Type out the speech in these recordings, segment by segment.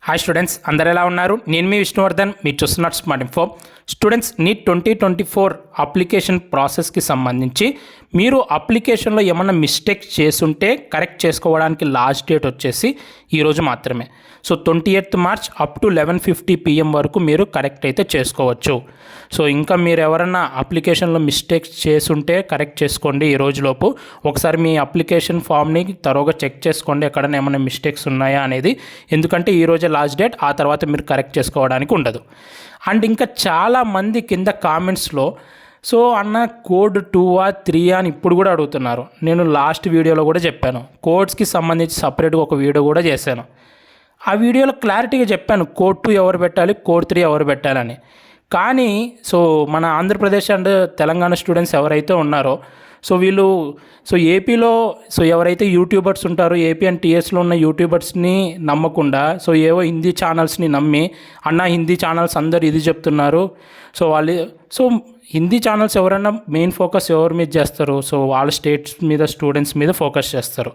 Hi students, అందరు ఎలా ఉన్నారు? నేను మీ విష్ణువర్ధన్, మీరు చూస్తున్నారు smart info. Students, NEET 2024 application ప్రాసెస్కి సంబంధించి మీరు అప్లికేషన్లో ఏమన్నా మిస్టేక్స్ చేసుంటే కరెక్ట్ చేసుకోవడానికి లాస్ట్ డేట్ వచ్చేసి ఈరోజు మాత్రమే. So 28th March up to 11:50 PM వరకు మీరు కరెక్ట్ అయితే చేసుకోవచ్చు. సో ఇంకా మీరు ఎవరన్నా అప్లికేషన్లో మిస్టేక్స్ చేసుంటే కరెక్ట్ చేసుకోండి ఈ రోజులోపు. ఒకసారి మీ అప్లికేషన్ ఫామ్ని తరోగా చెక్ చేసుకోండి, ఎక్కడైనా ఏమైనా మిస్టేక్స్ ఉన్నాయా అనేది. ఎందుకంటే ఈరోజే లాస్ట్ డేట్, ఆ తర్వాత మీరు కరెక్ట్ చేసుకోవడానికి ఉండదు. అండ్ ఇంకా చాలామంది కింద కామెంట్స్లో సో అన్న కోడ్ 2 or 3 అని ఇప్పుడు కూడా అడుగుతున్నారు. నేను లాస్ట్ వీడియోలో కూడా చెప్పాను, కోడ్స్కి సంబంధించి సపరేట్గా ఒక వీడియో కూడా చేశాను. ఆ వీడియోలో క్లారిటీగా చెప్పాను కోడ్ 2 ఎవరు పెట్టాలి, కోడ్ 3 ఎవరు పెట్టాలని. కానీ సో మన ఆంధ్రప్రదేశ్ అండ్ తెలంగాణ స్టూడెంట్స్ ఎవరైతే ఉన్నారో సో వీళ్ళు ఏపీలో ఎవరైతే యూట్యూబర్స్ ఉంటారో, ఏపీ అండ్ టీఎస్లో ఉన్న యూట్యూబర్స్ని నమ్మకుండా ఏవో హిందీ ఛానల్స్ని నమ్మి అన్న హిందీ ఛానల్స్ అందరు ఇది చెప్తున్నారు. హిందీ ఛానల్స్ ఎవరైనా మెయిన్ ఫోకస్ ఎవరి మీద చేస్తారు? వాళ్ళ స్టేట్స్ మీద, స్టూడెంట్స్ మీద ఫోకస్ చేస్తారు.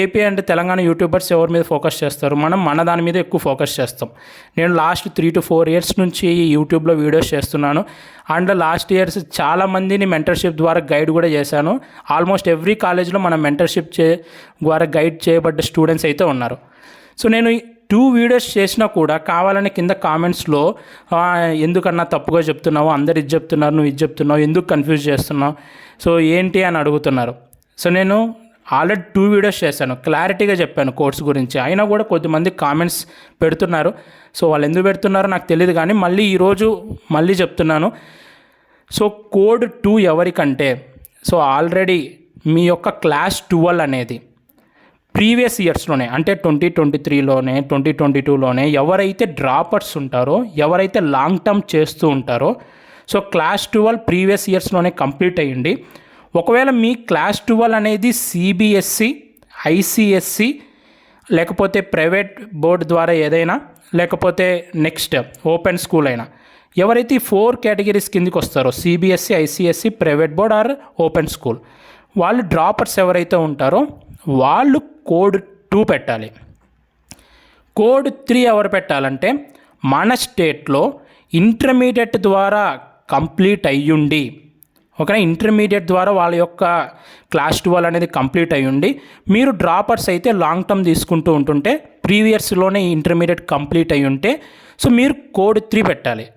ఏపీ అండ్ తెలంగాణ యూట్యూబర్స్ ఎవరి మీద ఫోకస్ చేస్తారు? మనం మన దాని మీద ఎక్కువ ఫోకస్ చేస్తాం. నేను లాస్ట్ 3 to 4 years నుంచి యూట్యూబ్లో వీడియోస్ చేస్తున్నాను. అండ్ లాస్ట్ ఇయర్స్ చాలామందిని మెంటర్షిప్ ద్వారా గైడ్ కూడా చేశాను. ఆల్మోస్ట్ ఎవ్రీ కాలేజ్లో మన మెంటర్షిప్ ద్వారా గైడ్ చేయబడ్డ స్టూడెంట్స్ అయితే ఉన్నారు. నేను 2 వీడియోస్ చేసినా కూడా కావాలని కింద కామెంట్స్లో ఎందుకన్నా తప్పుగా చెప్తున్నావు, అందరు ఇది చెప్తున్నారు, నువ్వు ఇది చెప్తున్నావు, ఎందుకు కన్ఫ్యూజ్ చేస్తున్నావు, ఏంటి అని అడుగుతున్నారు. నేను ఆల్రెడీ 2 వీడియోస్ చేశాను, క్లారిటీగా చెప్పాను కోర్స్ గురించి. అయినా కూడా కొద్దిమంది కామెంట్స్ పెడుతున్నారు. వాళ్ళు ఎందుకు పెడుతున్నారో నాకు తెలియదు, కానీ ఈరోజు మళ్ళీ చెప్తున్నాను. కోడ్ 2 ఎవరికంటే ఆల్రెడీ మీ యొక్క క్లాస్ 12 అనేది ప్రీవియస్ ఇయర్స్లోనే, అంటే 2023లోనే 2022లోనే ఎవరైతే డ్రాపర్స్ ఉంటారో, ఎవరైతే లాంగ్ టర్మ్ చేస్తూ ఉంటారో క్లాస్ 12 ప్రీవియస్ ఇయర్స్లోనే కంప్లీట్ అయ్యింది. ఒకవేళ మీ క్లాస్ 12 అనేది సిబిఎస్సి, ఐసిఎస్సి లేకపోతే ప్రైవేట్ బోర్డు ద్వారా ఏదైనా, లేకపోతే నెక్స్ట్ ఓపెన్ స్కూల్ అయినా, ఎవరైతే 4 కేటగిరీస్ కిందకి వస్తారో CBSE, ICSE, private board or open school, వాళ్ళు డ్రాపర్స్ ఎవరైతే ఉంటారో వాళ్ళు కోడ్ 2 పెట్టాలి. కోడ్ 3 ఎవరు పెట్టాలంటే మన స్టేట్లో ఇంటర్మీడియట్ ద్వారా కంప్లీట్ అయ్యుండి, ఓకేనా, ఇంటర్మీడియట్ ద్వారా వాళ్ళ యొక్క క్లాస్ 12 అనేది కంప్లీట్ అయ్యుండి, మీరు డ్రాపర్స్ అయితే లాంగ్ టర్మ్ తీసుకుంటూ ఉంటుంటే ప్రీవియస్లోనే ఇంటర్మీడియట్ కంప్లీట్ అయ్యి ఉంటే మీరు కోడ్ 3 పెట్టాలి.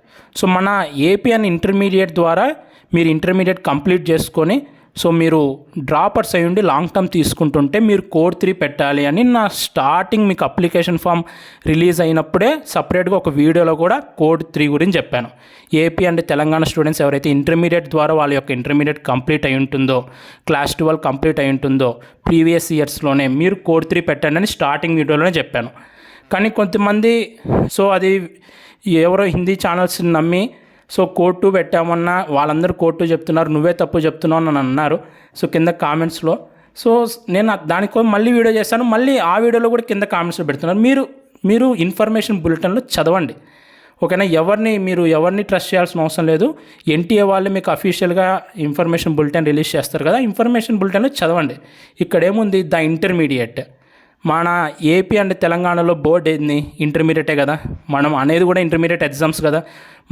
మన ఏపీ అండ్ ఇంటర్మీడియట్ ద్వారా మీరు ఇంటర్మీడియట్ కంప్లీట్ చేసుకొని మీరు డ్రాపర్స్ అయ్యుండి లాంగ్ టర్మ్ తీసుకుంటుంటే మీరు కోడ్ 3 పెట్టాలి అని నా స్టార్టింగ్ మీకు అప్లికేషన్ ఫామ్ రిలీజ్ అయినప్పుడే సపరేట్గా ఒక వీడియోలో కూడా కోడ్ 3 గురించి చెప్పాను. ఏపీ అండ్ తెలంగాణ స్టూడెంట్స్ ఎవరైతే ఇంటర్మీడియట్ ద్వారా వాళ్ళ యొక్క ఇంటర్మీడియట్ కంప్లీట్ అయి ఉంటుందో, క్లాస్ 12 కంప్లీట్ అయి ఉంటుందో ప్రీవియస్ ఇయర్స్లోనే మీరు కోడ్ 3 పెట్టండి అని స్టార్టింగ్ వీడియోలోనే చెప్పాను. కానీ కొంతమంది అది ఎవరో హిందీ ఛానల్స్ని నమ్మి కోడ్ 2 పెట్టామన్నా వాళ్ళందరూ కోడ్ 2 చెప్తున్నారు, నువ్వే తప్పు చెప్తున్నావు అని అన్నారు కింద కామెంట్స్లో. నేను దానికో మళ్ళీ వీడియో చేశాను. మళ్ళీ ఆ వీడియోలో కూడా కింద కామెంట్స్లో పెడుతున్నారు. మీరు ఇన్ఫర్మేషన్ బులెటిన్లో చదవండి, ఓకేనా. ఎవరిని ట్రస్ట్ చేయాల్సిన అవసరం లేదు. ఎన్టీఏ వాళ్ళు మీకు అఫీషియల్గా ఇన్ఫర్మేషన్ బులెటిన్ రిలీజ్ చేస్తారు కదా, ఇన్ఫర్మేషన్ బులెటిన్లో చదవండి. ఇక్కడ ఏముంది, ద ఇంటర్మీడియట్, మన ఏపీ అండ్ తెలంగాణలో బోర్డు ఏంది, ఇంటర్మీడియటే కదా, మనం అనేది కూడా ఇంటర్మీడియట్ ఎగ్జామ్స్ కదా,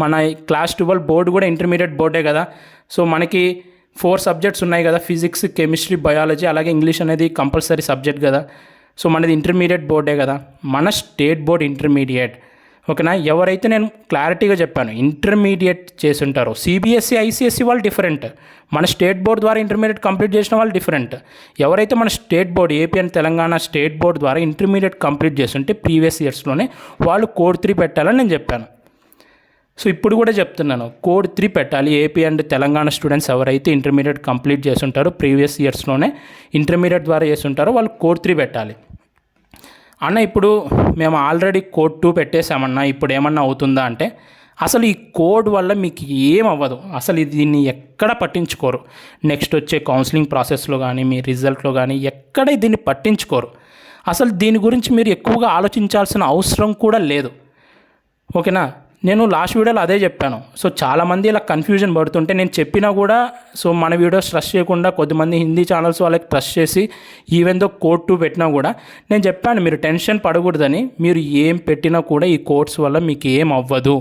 మన క్లాస్ 12 బోర్డు కూడా ఇంటర్మీడియట్ బోర్డే కదా. మనకి 4 సబ్జెక్ట్స్ ఉన్నాయి కదా, ఫిజిక్స్, కెమిస్ట్రీ, బయాలజీ, అలాగే ఇంగ్లీష్ అనేది కంపల్సరీ సబ్జెక్ట్ కదా. మనది ఇంటర్మీడియట్ బోర్డే కదా, మన స్టేట్ బోర్డ్ ఇంటర్మీడియట్, ఓకేనా. ఎవరైతే నేను క్లారిటీగా చెప్పాను ఇంటర్మీడియట్ చేసి ఉంటారో సిబిఎస్సి, ఐసిఎస్సి వాళ్ళు డిఫరెంట్, మన స్టేట్ బోర్డు ద్వారా ఇంటర్మీడియట్ కంప్లీట్ చేసిన వాళ్ళు డిఫరెంట్. ఎవరైతే మన state board, AP and Telangana state board ద్వారా ఇంటర్మీడియట్ కంప్లీట్ చేస్తుంటే ప్రీవియస్ ఇయర్స్లోనే వాళ్ళు కోడ్ 3 పెట్టాలని నేను చెప్పాను. ఇప్పుడు కూడా చెప్తున్నాను, కోడ్ 3 పెట్టాలి. ఏపీ అండ్ తెలంగాణ స్టూడెంట్స్ ఎవరైతే ఇంటర్మీడియట్ కంప్లీట్ చేస్తుంటారో ప్రీవియస్ ఇయర్స్లోనే ఇంటర్మీడియట్ ద్వారా చేస్తుంటారో వాళ్ళు కోడ్ 3 పెట్టాలి. అన్న ఇప్పుడు మేము ఆల్రెడీ కోడ్ 2 పెట్టేశామన్నా, ఇప్పుడు ఏమన్నా అవుతుందా అంటే అసలు ఈ కోడ్ వల్ల మీకు ఏం అవ్వదు. అసలు దీన్ని ఎక్కడ పట్టించుకోరు. నెక్స్ట్ వచ్చే కౌన్సిలింగ్ ప్రాసెస్లో కానీ, మీ రిజల్ట్లో కానీ ఎక్కడ దీన్ని పట్టించుకోరు. అసలు దీని గురించి మీరు ఎక్కువగా ఆలోచించాల్సిన అవసరం కూడా లేదు, ఓకేనా. నేను లాస్ట్ వీడియోలో అదే చెప్పాను. సో చాలామంది ఇలా కన్ఫ్యూజన్ పడుతుంటే నేను చెప్పినా కూడా సో మన వీడియోస్ ట్రస్ట్ చేయకుండా కొద్దిమంది హిందీ ఛానల్స్ వాళ్ళకి ట్రస్ట్ చేసి ఈవెన్ దో కోడ్ 2 పెట్టినా కూడా నేను చెప్పాను మీరు టెన్షన్ పడకూడదని. మీరు ఏం పెట్టినా కూడా ఈ కోడ్స్ వల్ల మీకు ఏం అవ్వదు,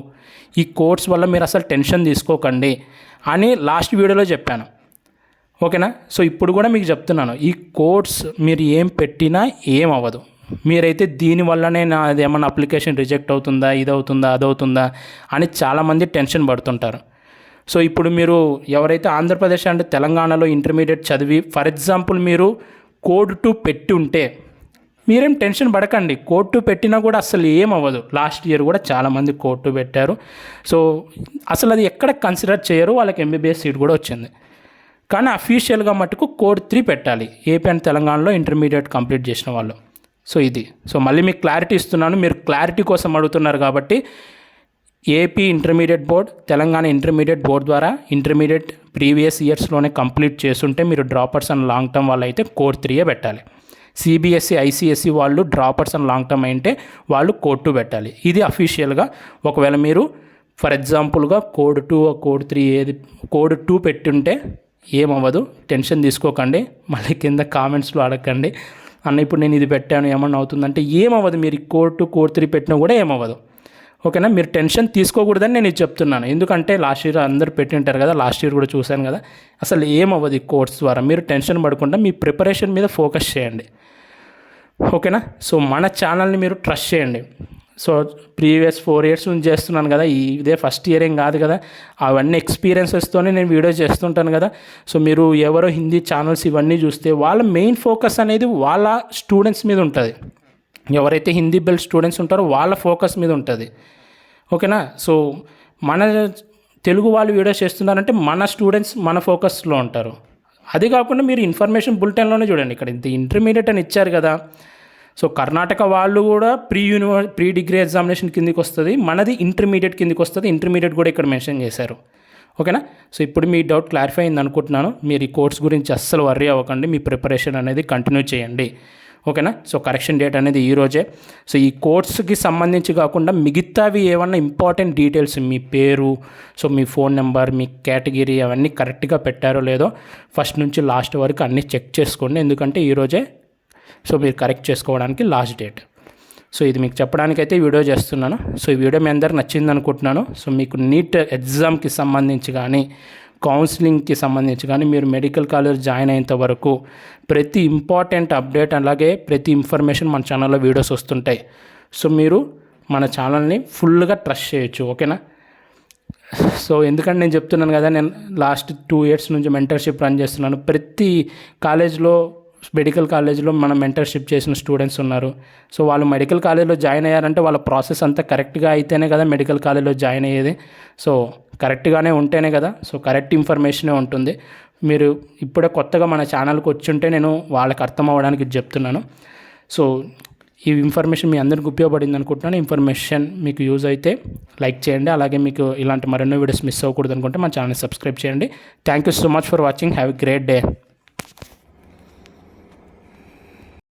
ఈ కోడ్స్ వల్ల మీరు అసలు టెన్షన్ తీసుకోకండి అని లాస్ట్ వీడియోలో చెప్పాను. ఓకేనా? సో ఇప్పుడు కూడా మీకు చెప్తున్నాను, ఈ కోడ్స్ మీరు ఏం పెట్టినా ఏం అవ్వదు. మీరైతే దీనివల్లనే నాది ఏమన్నా అప్లికేషన్ రిజెక్ట్ అవుతుందా, ఇది అవుతుందా, అదవుతుందా అని చాలామంది టెన్షన్ పడుతుంటారు. సో ఇప్పుడు మీరు ఎవరైతే ఆంధ్రప్రదేశ్ అంటే తెలంగాణలో ఇంటర్మీడియట్ చదివి ఫర్ ఎగ్జాంపుల్ మీరు కోడ్ 2 పెట్టి ఉంటే మీరేం టెన్షన్ పడకండి. కోడ్ 2 పెట్టినా కూడా అసలు ఏం అవ్వదు. లాస్ట్ ఇయర్ కూడా చాలామంది కోడ్ 2 పెట్టారు. సో అసలు అది ఎక్కడ కన్సిడర్ చేయరు, వాళ్ళకి ఎంబీబీఎస్ సీట్ కూడా వచ్చింది. కానీ అఫీషియల్గా మటుకు కోడ్ 3 పెట్టాలి ఏపీ అండ్ తెలంగాణలో ఇంటర్మీడియట్ కంప్లీట్ చేసిన వాళ్ళు. సో ఇది మళ్ళీ మీకు క్లారిటీ ఇస్తున్నాను, మీరు క్లారిటీ కోసం అడుగుతున్నారు కాబట్టి AP intermediate board, Telangana intermediate board ద్వారా ఇంటర్మీడియట్ ప్రీవియస్ ఇయర్స్లోనే కంప్లీట్ చేస్తుంటే మీరు డ్రాపర్స్ అండ్ లాంగ్ టర్మ్ వాళ్ళు అయితే కోడ్ 3 పెట్టాలి. సిబిఎస్ఈ ఐసిఎస్ఈ వాళ్ళు డ్రాపర్స్ అండ్ లాంగ్ టర్మ్ అయితే వాళ్ళు కోడ్ 2 పెట్టాలి. ఇది అఫీషియల్గా. ఒకవేళ మీరు ఫర్ ఎగ్జాంపుల్గా కోడ్ 2 కోడ్ 3 ఏది కోడ్ 2 పెట్టుంటే ఏమవ్వదు, టెన్షన్ తీసుకోకండి. మళ్ళీ కింద కామెంట్స్లో అడగండి అన్న ఇప్పుడు నేను ఇది పెట్టాను ఏమన్నా అవుతుందంటే ఏమవ్వదు. మీరు కోడ్ 2 కోడ్ 3 పెట్టినా కూడా ఏమవ్వదు. ఓకేనా? మీరు టెన్షన్ తీసుకోకూడదని నేను ఇది చెప్తున్నాను. ఎందుకంటే లాస్ట్ ఇయర్ అందరూ పెట్టింటారు కదా, లాస్ట్ ఇయర్ కూడా చూశాను కదా, అసలు ఏమవ్వదు ఈ కోర్స్ ద్వారా. మీరు టెన్షన్ పడకుండా మీ ప్రిపరేషన్ మీద ఫోకస్ చేయండి. ఓకేనా? సో మన ఛానల్ని మీరు ట్రస్ట్ చేయండి. సో ప్రీవియస్ 4 years నుంచి చేస్తున్నాను కదా, ఇదే ఫస్ట్ ఇయర్ ఏం కాదు కదా, అవన్నీ ఎక్స్పీరియన్సెస్తోనే నేను వీడియో చేస్తుంటాను కదా. సో మీరు ఎవరో హిందీ ఛానల్స్ ఇవన్నీ చూస్తే వాళ్ళ మెయిన్ ఫోకస్ అనేది వాళ్ళ స్టూడెంట్స్ మీద ఉంటుంది. ఎవరైతే హిందీ బెల్ట్ స్టూడెంట్స్ ఉంటారో వాళ్ళ ఫోకస్ మీద ఉంటుంది. ఓకేనా? సో మన తెలుగు వాళ్ళు వీడియోస్ చేస్తున్నారంటే మన స్టూడెంట్స్ మన ఫోకస్లో ఉంటారు. అది కాకుండా మీరు ఇన్ఫర్మేషన్ బులెటిన్లోనే చూడండి, ఇక్కడ ఇంత ఇంటర్మీడియట్ అని ఇచ్చారు కదా. సో కర్ణాటక వాళ్ళు కూడా ప్రీ డిగ్రీ ఎగ్జామినేషన్ కిందకి వస్తుంది, మనది ఇంటర్మీడియట్ కిందకి వస్తుంది. ఇంటర్మీడియట్ కూడా ఇక్కడ మెన్షన్ చేశారు. ఓకేనా? సో ఇప్పుడు మీ డౌట్ క్లారిఫై అయింది అనుకుంటున్నాను. మీరు ఈ కోర్స్ గురించి అస్సలు వర్రీ అవ్వకండి, మీ ప్రిపరేషన్ అనేది కంటిన్యూ చేయండి. ఓకేనా? సో కరెక్షన్ డేట్ అనేది ఈరోజే. సో ఈ కోర్స్కి సంబంధించి కాకుండా మిగతావి ఏమన్నా ఇంపార్టెంట్ డీటెయిల్స్, మీ పేరు, సో మీ ఫోన్ నెంబర్, మీ కేటగిరీ అవన్నీ కరెక్ట్గా పెట్టారో లేదో ఫస్ట్ నుంచి లాస్ట్ వరకు అన్నీ చెక్ చేసుకోండి. ఎందుకంటే ఈరోజే సో మీరు కరెక్ట్ చేసుకోవడానికి లాస్ట్ డేట్. సో ఇది మీకు చెప్పడానికైతే ఈ వీడియో చేస్తున్నాను. సో ఈ వీడియో మీ అందరికి నచ్చింది అనుకుంటున్నాను. సో మీకు నీట్ ఎగ్జామ్కి సంబంధించి కానీ కౌన్సిలింగ్కి సంబంధించి కానీ మీరు మెడికల్ కాలేజ్ జాయిన్ అయ్యేంత వరకు ప్రతి ఇంపార్టెంట్ అప్డేట్ అలాగే ప్రతి ఇన్ఫర్మేషన్ మన ఛానల్లో వీడియోస్ వస్తుంటాయి. సో మీరు మన ఛానల్ని ఫుల్గా ట్రస్ట్ చేయొచ్చు. ఓకేనా? సో ఎందుకంటే నేను చెప్తున్నాను కదా, నేను లాస్ట్ 2 years నుంచి మెంటర్షిప్ రన్ చేస్తున్నాను. ప్రతి కాలేజ్లో మెడికల్ కాలేజ్లో మనం మెంటర్షిప్ చేసిన స్టూడెంట్స్ ఉన్నారు. సో వాళ్ళు మెడికల్ కాలేజ్లో జాయిన్ అయ్యారంటే వాళ్ళ ప్రాసెస్ అంతా కరెక్ట్గా అయితేనే కదా మెడికల్ కాలేజ్లో జాయిన్ అయ్యేది. సో కరెక్ట్గానే ఉంటేనే కదా, సో కరెక్ట్ ఇన్ఫర్మేషనే ఉంటుంది. మీరు ఇప్పుడే కొత్తగా మన ఛానల్కి వచ్చి ఉంటే నేను వాళ్ళకి అర్థం అవ్వడానికి చెప్తున్నాను. సో ఈ ఇన్ఫర్మేషన్ మీ అందరికి ఉపయోగపడింది అనుకుంటున్నాను. ఇన్ఫర్మేషన్ మీకు యూజ్ అయితే లైక్ చేయండి. అలాగే మీకు ఇలాంటి మరెన్నో వీడియోస్ మిస్ అవ్వకూడదు అనుకుంటే మన ఛానల్ సబ్స్క్రైబ్ చేయండి. Thank you so much for watching. Have a great day.